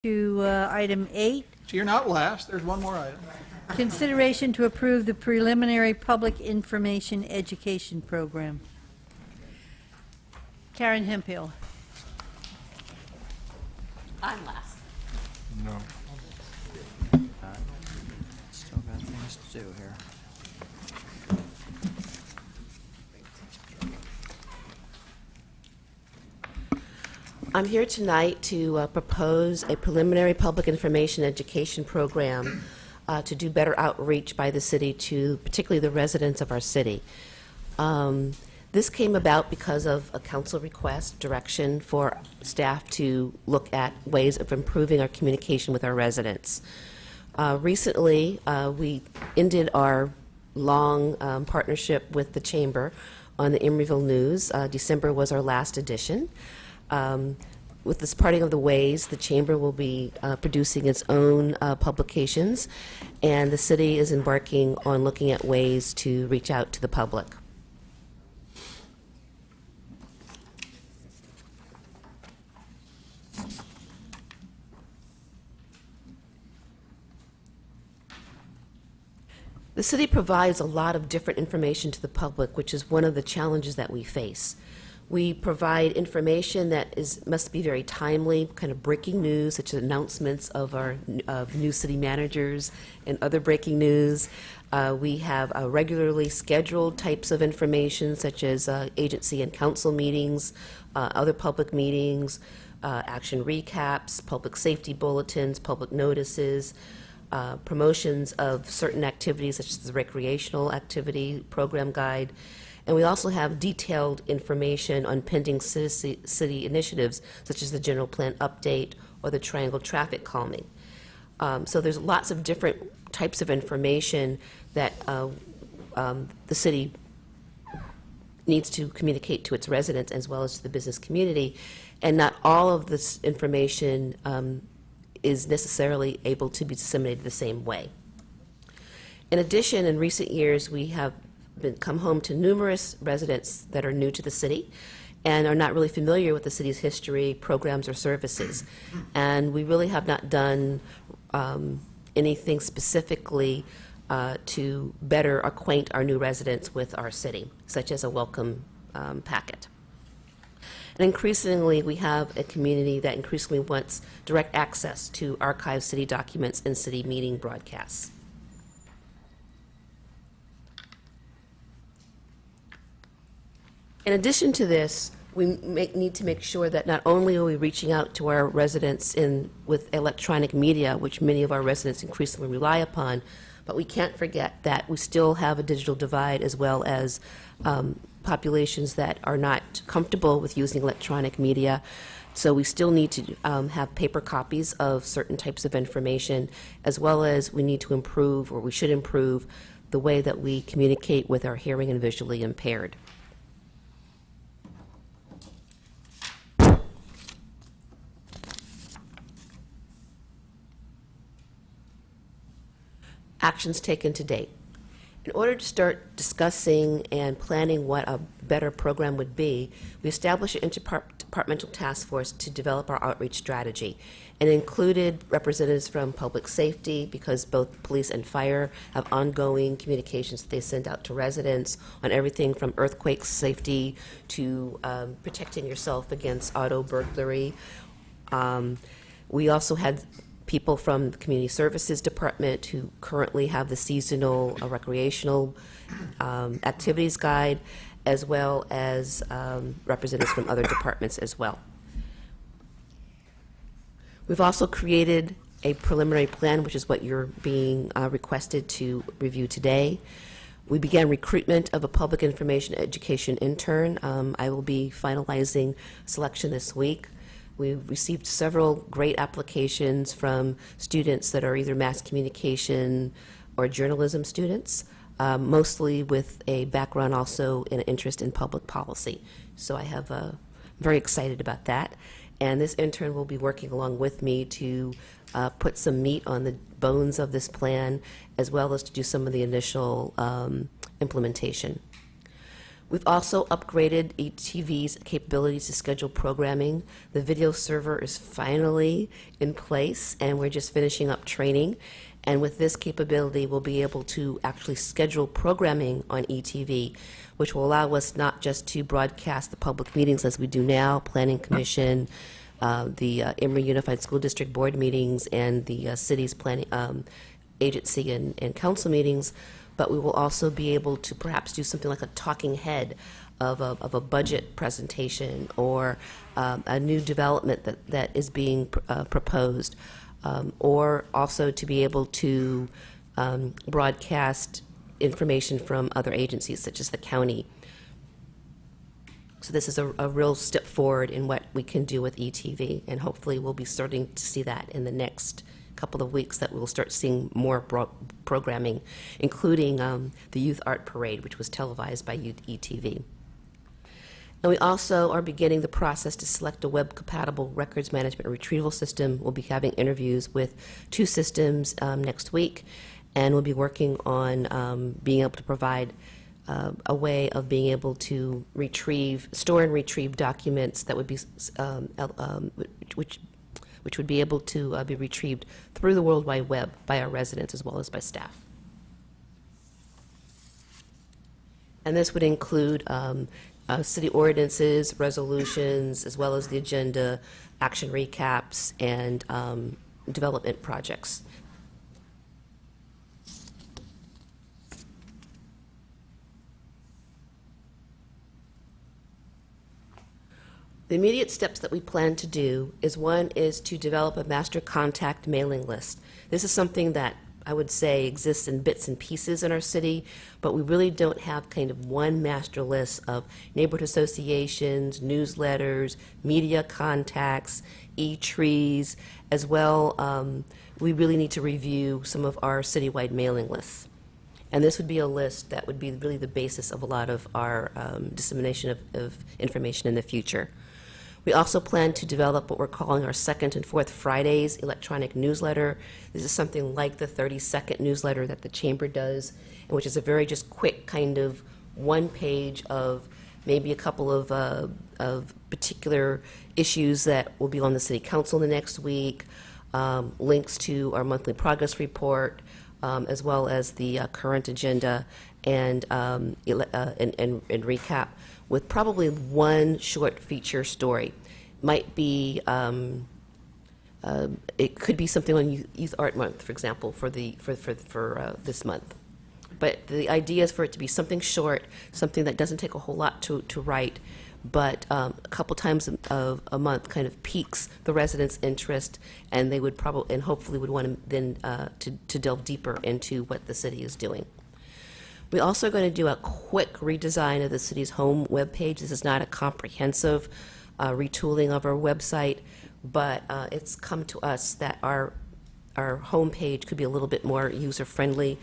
To item 8, So you're not last. There's one more item. consideration to approve the preliminary public information education program. Karen Hemphill. I'm last. No. Still got things to do here. I'm here tonight to propose a preliminary public information education program to do better outreach by the city to particularly the residents of our city. This came about because of a council request, direction for staff to look at ways of improving our communication with our residents. Recently, we ended our long partnership with the Chamber on the Emeryville News. December was our last edition. With this parting of the ways, the Chamber will be producing its own publications, and the city is embarking on looking at ways to reach out to the public. The city provides a lot of different information to the public, which is one of the challenges that we face. We provide information that must be very timely, kind of breaking news, such as announcements of our new city managers and other breaking news. We have regularly scheduled types of information, such as agency and council meetings, other public meetings, action recaps, public safety bulletins, public notices, promotions of certain activities, such as the recreational activity program guide. And we also have detailed information on pending city initiatives, such as the general plan update or the triangle traffic calming. So there's lots of different types of information that the city needs to communicate to its residents as well as to the business community. And not all of this information is necessarily able to be disseminated the same way. In addition, in recent years, we have come home to numerous residents that are new to the city and are not really familiar with the city's history, programs, or services. And we really have not done anything specifically to better acquaint our new residents with our city, such as a welcome packet. And increasingly, we have a community that increasingly wants direct access to archived city documents and city meeting broadcasts. In addition to this, we need to make sure that not only are we reaching out to our residents with electronic media, which many of our residents increasingly rely upon, but we can't forget that we still have a digital divide as well as populations that are not comfortable with using electronic media. So we still need to have paper copies of certain types of information, as well as we need to improve, or we should improve, the way that we communicate with our hearing and visually impaired. Actions taken to date. In order to start discussing and planning what a better program would be, we established an interdepartmental task force to develop our outreach strategy, and included representatives from public safety, because both police and fire have ongoing communications that they send out to residents on everything from earthquake safety to protecting yourself against auto burglary. We also had people from the Community Services Department who currently have the seasonal recreational activities guide, as well as representatives from other departments as well. We've also created a preliminary plan, which is what you're being requested to review today. We began recruitment of a public information education intern. I will be finalizing selection this week. We've received several great applications from students that are either mass communication or journalism students, mostly with a background also in an interest in public policy. So I have very excited about that. And this intern will be working along with me to put some meat on the bones of this plan, as well as to do some of the initial implementation. We've also upgraded ETV's capabilities to schedule programming. The video server is finally in place, and we're just finishing up training. And with this capability, we'll be able to actually schedule programming on ETV, which will allow us not just to broadcast the public meetings as we do now, Planning Commission, the Emory Unified School District Board meetings, and the city's planning agency and council meetings, but we will also be able to perhaps do something like a talking head of a budget presentation or a new development that is being proposed, or also to be able to broadcast information from other agencies such as the county. So this is a real step forward in what we can do with ETV, and hopefully we'll be starting to see that in the next couple of weeks, that we'll start seeing more programming, including the Youth Art Parade, which was televised by ETV. And we also are beginning the process to select a web-compatible records management and retrieval system. We'll be having interviews with 2 systems next week, and we'll be working on being able to provide a way of being able to store and retrieve documents that would be, which would be able to be retrieved through the World Wide Web by our residents as well as by staff. And this would include city ordinances, resolutions, as well as the agenda, action recaps, and development projects. The immediate steps that we plan to do is, one is to develop a master contact mailing list. This is something that I would say exists in bits and pieces in our city, but we really don't have kind of one master list of neighborhood associations, newsletters, media contacts, e-trees, as well. We really need to review some of our citywide mailing lists. And this would be a list that would be really the basis of a lot of our dissemination of information in the future. We also plan to develop what we're calling our second and fourth Fridays electronic newsletter. This is something like the 30-second newsletter that the Chamber does, which is a very just quick kind of one page of maybe a couple of particular issues that will be on the City Council the next week, links to our monthly progress report, as well as the current agenda and recap, with probably one short feature story. Might be, it could be something on Youth Art Month, for example, for this month. But the idea is for it to be something short, something that doesn't take a whole lot to write, but a couple times a month kind of piques the residents' interest, and they would probably, and hopefully would want to then to delve deeper into what the city is doing. We also are going to do a quick redesign of the city's home webpage. This is not a comprehensive retooling of our website, but it's come to us that our homepage could be a little bit more user-friendly.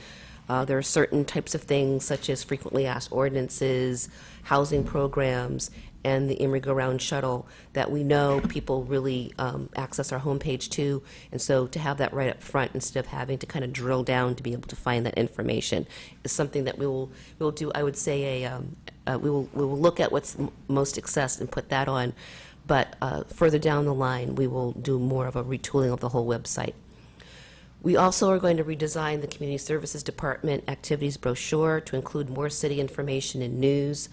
There are certain types of things, such as frequently asked ordinances, housing programs, and the Emery Go Round shuttle, that we know people really access our homepage to. And so to have that right up front, instead of having to kind of drill down to be able to find that information, is something that we will do. I would say we will look at what's most accessed and put that on. But further down the line, we will do more of a retooling of the whole website. We also are going to redesign the Community Services Department activities brochure to include more city information and news.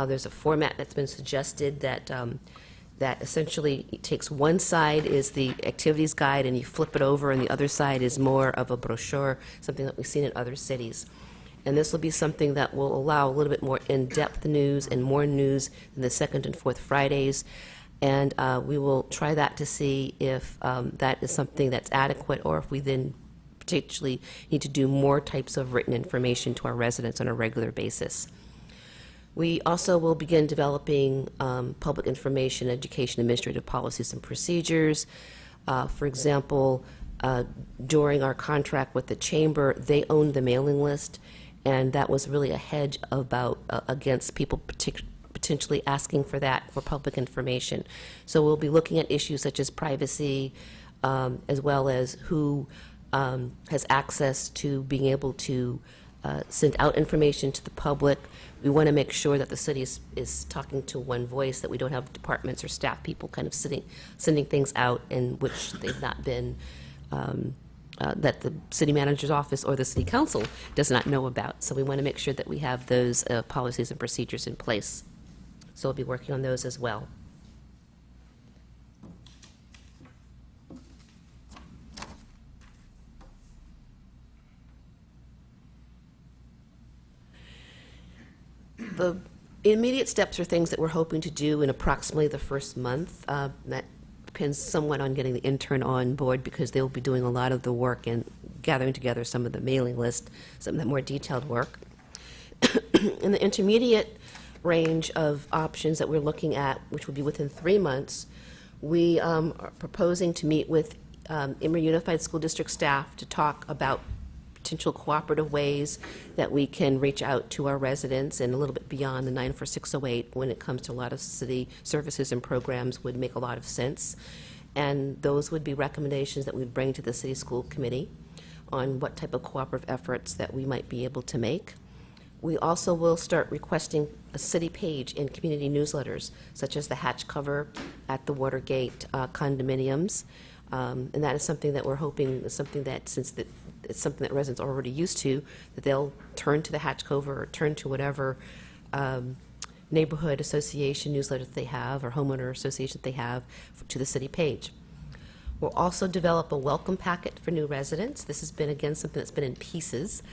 There's a format that's been suggested that that essentially takes one side is the activities guide and you flip it over, and the other side is more of a brochure, something that we've seen in other cities. And this will be something that will allow a little bit more in-depth news and more news than the second and fourth Fridays. And we will try that to see if that is something that's adequate, or if we then potentially need to do more types of written information to our residents on a regular basis. We also will begin developing public information, education, administrative policies and procedures. For example, during our contract with the Chamber, they owned the mailing list, and that was really a hedge against people potentially asking for that for public information. So we'll be looking at issues such as privacy, as well as who has access to being able to send out information to the public. We want to make sure that the city is talking to one voice, that we don't have departments or staff people kind of sending things out in which they've not been, that the city manager's office or the city council does not know about. So we want to make sure that we have those policies and procedures in place. So we'll be working on those as well. The immediate steps are things that we're hoping to do in approximately the first month. That depends somewhat on getting the intern on board, because they'll be doing a lot of the work and gathering together some of the mailing list, some of the more detailed work. In the intermediate range of options that we're looking at, which will be within 3 months, we are proposing to meet with Emory Unified School District staff to talk about potential cooperative ways that we can reach out to our residents, and a little bit beyond the 94608 when it comes to a lot of city services and programs would make a lot of sense. And those would be recommendations that we'd bring to the city school committee on what type of cooperative efforts that we might be able to make. We also will start requesting a city page in community newsletters, such as the hatch cover at the Watergate condominiums. And that is something that we're hoping is something that, since it's something that residents are already used to, that they'll turn to the hatch cover or turn to whatever neighborhood association newsletter that they have or homeowner association that they have to the city page. We'll also develop a welcome packet for new residents. This has been, again, something that's been in pieces,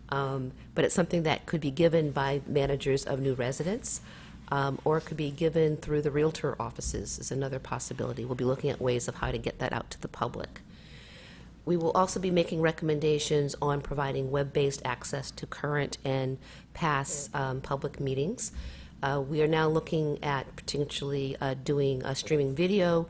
but it's something that could be given by managers of new residents, or it could be given through the realtor offices is another possibility. We'll be looking at ways of how to get that out to the public. We will also be making recommendations on providing web-based access to current and past public meetings. We are now looking at potentially doing a streaming video,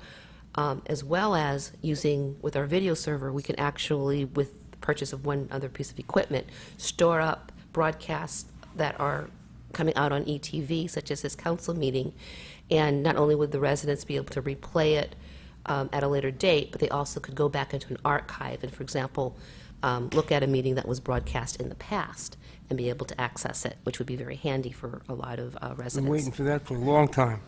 as well as using, with our video server, we can actually, with the purchase of one other piece of equipment, store up broadcasts that are coming out on ETV, such as this council meeting, and not only would the residents be able to replay it at a later date, but they also could go back into an archive and, for example, look at a meeting that was broadcast in the past and be able to access it, which would be very handy for a lot of residents. Been waiting for that for a long time.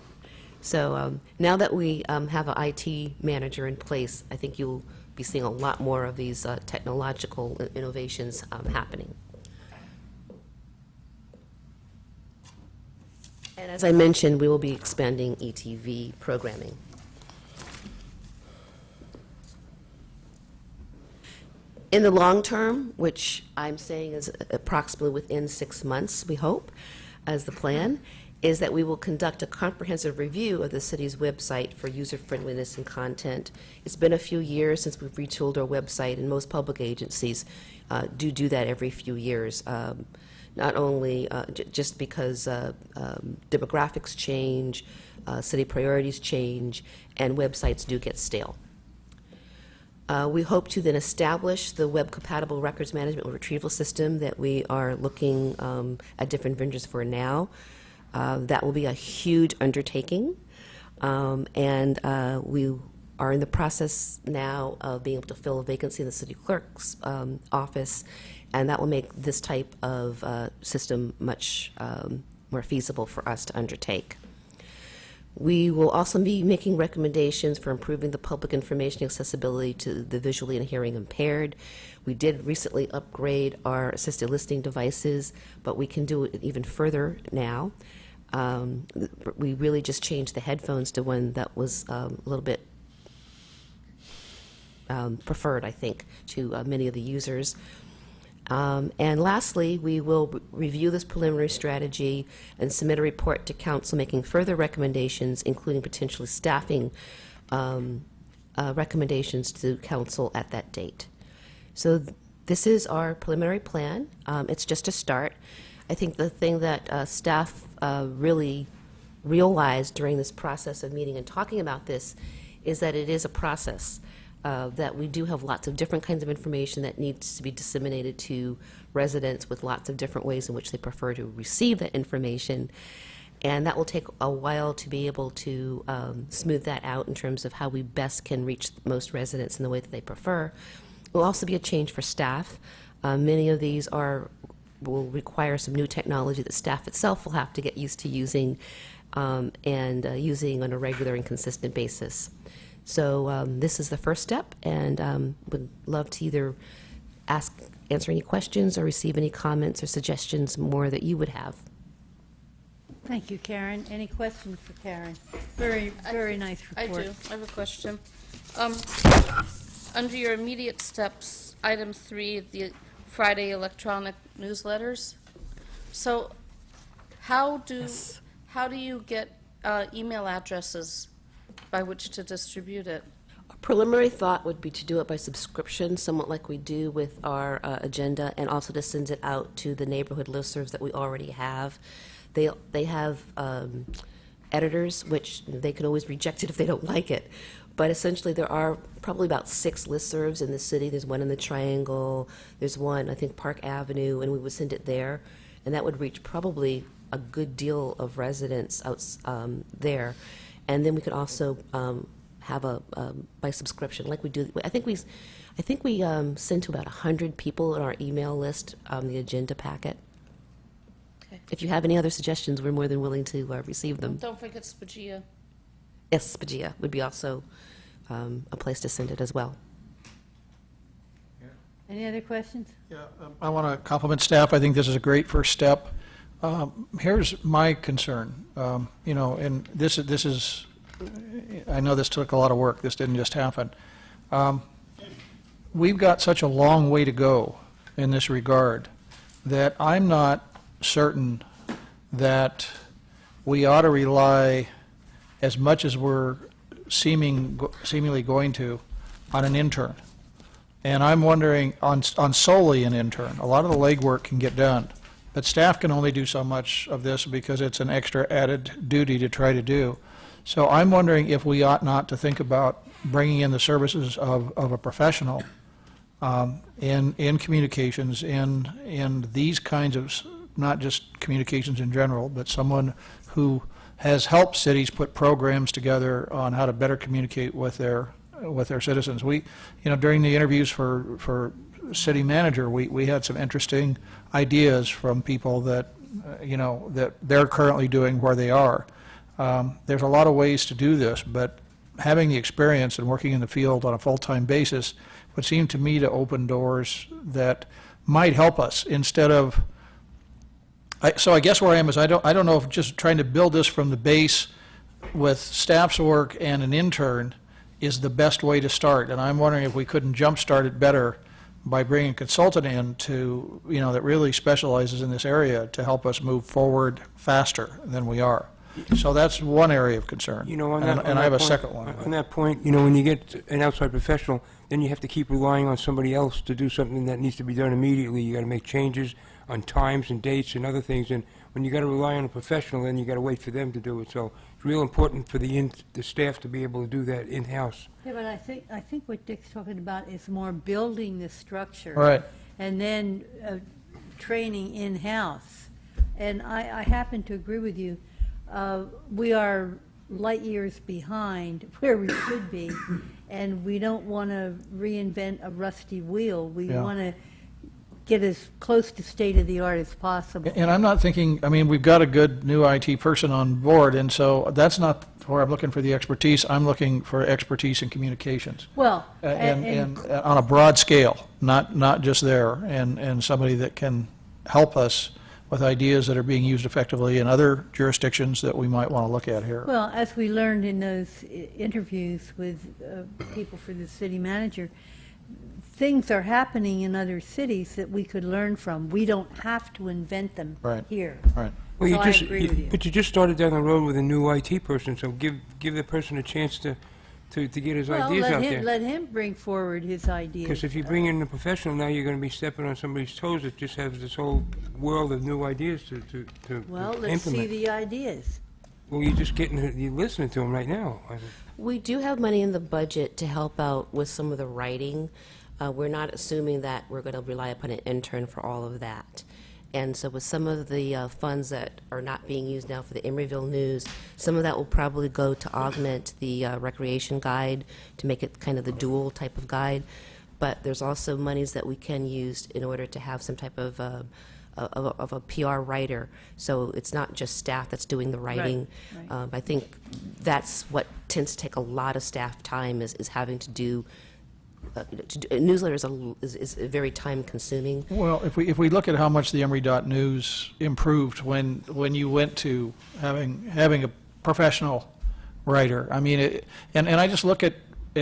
So now that we have an IT manager in place, I think you'll be seeing a lot more of these technological innovations happening. And as I mentioned, we will be expanding ETV programming. In the long term, which I'm saying is approximately within 6 months, we hope, as the plan, is that we will conduct a comprehensive review of the city's website for user-friendliness and content. It's been a few years since we've retooled our website, and most public agencies do that every few years. Not only just because demographics change, city priorities change, and websites do get stale. We hope to then establish the web-compatible records management and retrieval system that we are looking at different vendors for now. That will be a huge undertaking, and we are in the process now of being able to fill a vacancy in the city clerk's office, and that will make this type of system much more feasible for us to undertake. We will also be making recommendations for improving the public information accessibility to the visually and hearing impaired. We did recently upgrade our assisted listening devices, but we can do it even further now. We really just changed the headphones to one that was a little bit preferred, I think, to many of the users. And lastly, we will review this preliminary strategy and submit a report to council making further recommendations, including potentially staffing recommendations to council at that date. So this is our preliminary plan. It's just a start. I think the thing that staff really realized during this process of meeting and talking about this is that it is a process. That we do have lots of different kinds of information that needs to be disseminated to residents with lots of different ways in which they prefer to receive that information. And that will take a while to be able to smooth that out in terms of how we best can reach most residents in the way that they prefer. It will also be a change for staff. Many of these are will require some new technology that staff itself will have to get used to using and using on a regular and consistent basis. So this is the first step, and would love to either answer any questions or receive any comments or suggestions more that you would have. Thank you, Karen. Any questions for Karen? Very, very nice I report. do. I have a question. Under your immediate steps, item 3, the Friday electronic newsletters. So how do you get email addresses by which to distribute it? A preliminary thought would be to do it by subscription, somewhat like we do with our agenda, and also to send it out to the neighborhood listservs that we already have. They have editors, which they can always reject it if they don't like it. But essentially, there are probably about 6 listservs in the city. There's one in the Triangle. There's one, I think, Park Avenue, and we would send it there. And that would reach probably a good deal of residents out there. And then we could also have a by subscription, like we do. I think we send to about 100 people in our email list the agenda packet. Okay. If you have any other suggestions, we're more than willing to receive them. Don't forget Spagia. Yes, Spagia would be also a place to send it as well. Any other questions? Yeah, I want to compliment staff. I think this is a great first step. Here's my concern. And this is, I know this took a lot of work. This didn't just happen. We've got such a long way to go in this regard that I'm not certain that we ought to rely as much as we're seemingly going to on an intern. And I'm wondering on solely an intern. A lot of the legwork can get done, but staff can only do so much of this because it's an extra added duty to try to do. So I'm wondering if we ought not to think about bringing in the services of a professional in communications, in these kinds of, not just communications in general, but someone who has helped cities put programs together on how to better communicate with their citizens. We, during the interviews for city manager, we had some interesting ideas from people that, that they're currently doing where they are. There's a lot of ways to do this, but having the experience and working in the field on a full-time basis would seem to me to open doors that might help us instead of. So I guess where I am is I don't know if just trying to build this from the base with staff's work and an intern is the best way to start. And I'm wondering if we couldn't jumpstart it better by bringing a consultant in to, that really specializes in this area to help us move forward faster than we are. So that's one area of concern. And I have a second one. On that point, when you get an outside professional, then you have to keep relying on somebody else to do something that needs to be done immediately. You got to make changes on times and dates and other things. And when you got to rely on a professional, then you got to wait for them to do it. So it's real important for the staff to be able to do that in-house. Yeah, but I think what Dick's talking about is more building the structure. Right. And then training in-house. And I happen to agree with you. We are light years behind where we should be, and we don't want to reinvent a rusty wheel. We want to get as close to state-of-the-art as possible. And I'm not thinking, we've got a good new IT person on board, and so that's not where I'm looking for the expertise. I'm looking for expertise in communications. Well, And on a broad scale, not just there, and somebody that can help us with ideas that are being used effectively in other jurisdictions that we might want to look at here. well, as we learned in those interviews with people for the city manager, things are happening in other cities that we could learn from. We don't have to invent them Right. here. Right. Well, So I agree with you. But you just started down the road with a new IT person, so give the person a chance to get his Well, ideas out there. let him bring forward his ideas. Because if you bring in a professional, now you're going to be stepping on somebody's toes that just has this whole world of new ideas to Well, to let's see implement. the ideas. Well, you're listening to them right now. We do have money in the budget to help out with some of the writing. We're not assuming that we're going to rely upon an intern for all of that. And so with some of the funds that are not being used now for the Emeryville News, some of that will probably go to augment the recreation guide to make it kind of the dual type of guide. But there's also monies that we can use in order to have some type of of a PR writer. So it's not just staff that's doing the writing. right. I think that's what tends to take a lot of staff time is having to do. A newsletter is very time consuming. Well, if we look at how much the Emory.News improved when you went to having a professional writer, I mean, and I just look at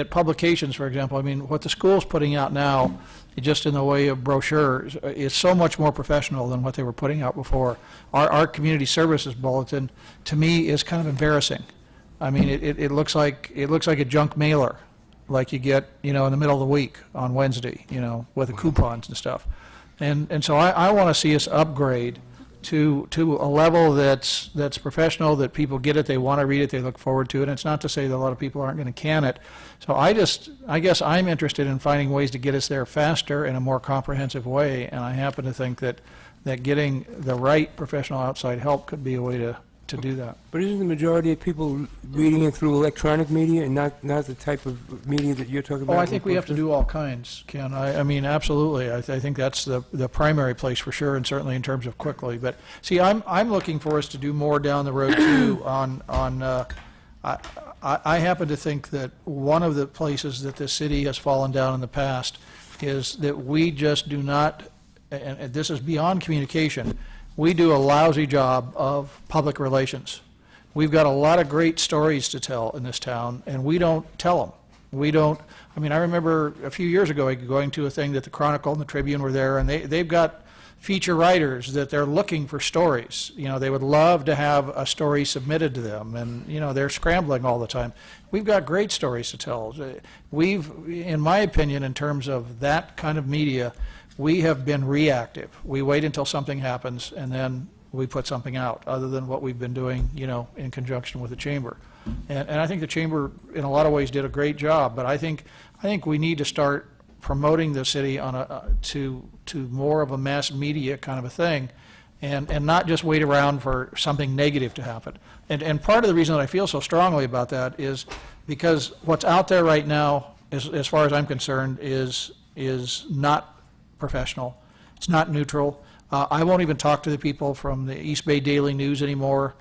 publications, for example. I mean, what the school's putting out now, just in the way of brochures, is so much more professional than what they were putting out before. Our community services bulletin, to me, is kind of embarrassing. I mean, it looks like a junk mailer, like you get, in the middle of the week on Wednesday, with the coupons and stuff. And so I want to see us upgrade to a level that's professional, that people get it, they want to read it, they look forward to it. And it's not to say that a lot of people aren't going to can it. So I guess I'm interested in finding ways to get us there faster in a more comprehensive way. And I happen to think that getting the right professional outside help could be a way to do that. But isn't the majority of people reading it through electronic media and not the type of media that you're talking about? Oh, I think we have to do all kinds, Ken. I mean, absolutely. I think that's the primary place for sure, and certainly in terms of quickly. But see, I'm looking for us to do more down the road too. I happen to think that one of the places that the city has fallen down in the past is that we just do not, and this is beyond communication, we do a lousy job of public relations. We've got a lot of great stories to tell in this town, and we don't tell them. We don't, I mean, I remember a few years ago going to a thing that the Chronicle and the Tribune were there, and they've got feature writers that they're looking for stories. They would love to have a story submitted to them, and, they're scrambling all the time. We've got great stories to tell. In my opinion, in terms of that kind of media, we have been reactive. We wait until something happens, and then we put something out, other than what we've been doing, in conjunction with the Chamber. And I think the Chamber, in a lot of ways, did a great job, but I think we need to start promoting the city on to more of a mass media kind of a thing, and not just wait around for something negative to happen. And part of the reason that I feel so strongly about that is because what's out there right now, as far as I'm concerned, is not professional. It's not neutral. I won't even talk to the people from the East Bay Daily News anymore,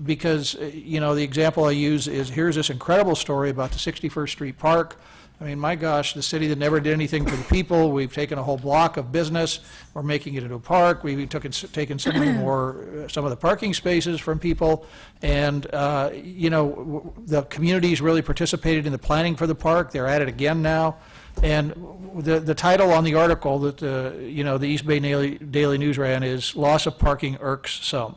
because, the example I use is, here's this incredible story about the 61st Street Park. I mean, my gosh, the city that never did anything for the people. We've taken a whole block of business. We're making it into a park. We've taken some of the parking spaces from people. And, the community's really participated in the planning for the park. They're at it again now. And the title on the article that the East Bay Daily News ran is "Loss of Parking Irks Some."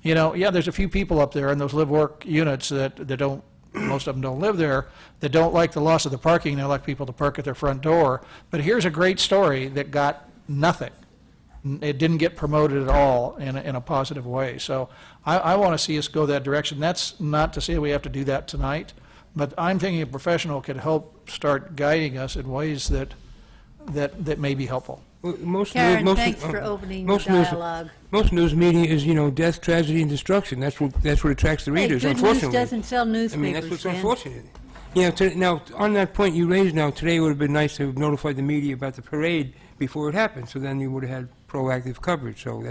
There's a few people up there in those live-work units that don't, most of them don't live there, that don't like the loss of the parking. They like people to park at their front door. But here's a great story that got nothing. It didn't get promoted at all in a positive way. So I want to see us go that direction. That's not to say we have to do that tonight. But I'm thinking a professional could help start guiding us in ways that may be helpful. Well, Karen, thanks for opening the dialogue. Most news media is, death, tragedy, and destruction. That's what attracts the readers, Hey, good unfortunately. news doesn't sell newspapers, that's what's Dan. unfortunate. Now, on that point you raised now, today would have been nice to have notified the media about the parade before it happened, so then you would have had proactive coverage. So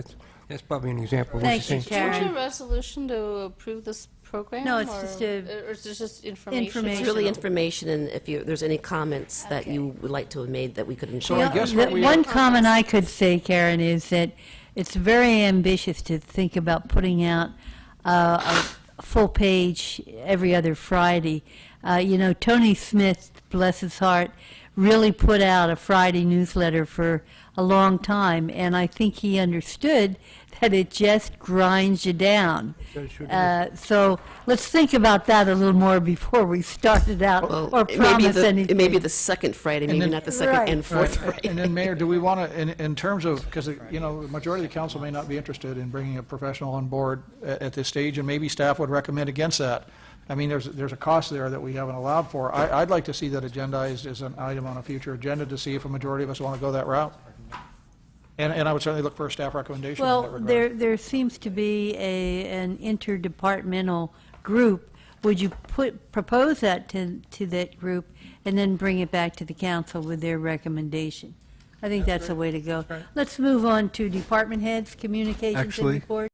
that's probably an example of what you're Thank you, saying. Karen. Is there a resolution to approve this program? No, it's or- just Or is this just information? Information. It's really information, and if there's any comments that you would like to have made that we could ensure. I guess what we- One comment I could say, Karen, is that it's very ambitious to think about putting out a full page every other Friday. Tony Smith, bless his heart, really put out a Friday newsletter for a long time, and I think he understood that it just grinds you down. So let's think about that a little more before we start it out or promise anything. It may be the second Friday, maybe then- not the second Right. and fourth Right, Friday. And then, Mayor, do we want to, in terms of, because, the majority of the council may not be interested in bringing a professional on board at this stage, and maybe staff would recommend against that. I mean, there's a cost there that we haven't allowed for. I'd like to see that agendized as an item on a future agenda to see if a majority of us want to go that route. And I would certainly look for a staff recommendation in that Well, regard. there seems to be an interdepartmental group. Would you propose that to that group and then bring it back to the council with their recommendation? I think that's the way to go. Let's move on to department heads, communications and Actually- reports.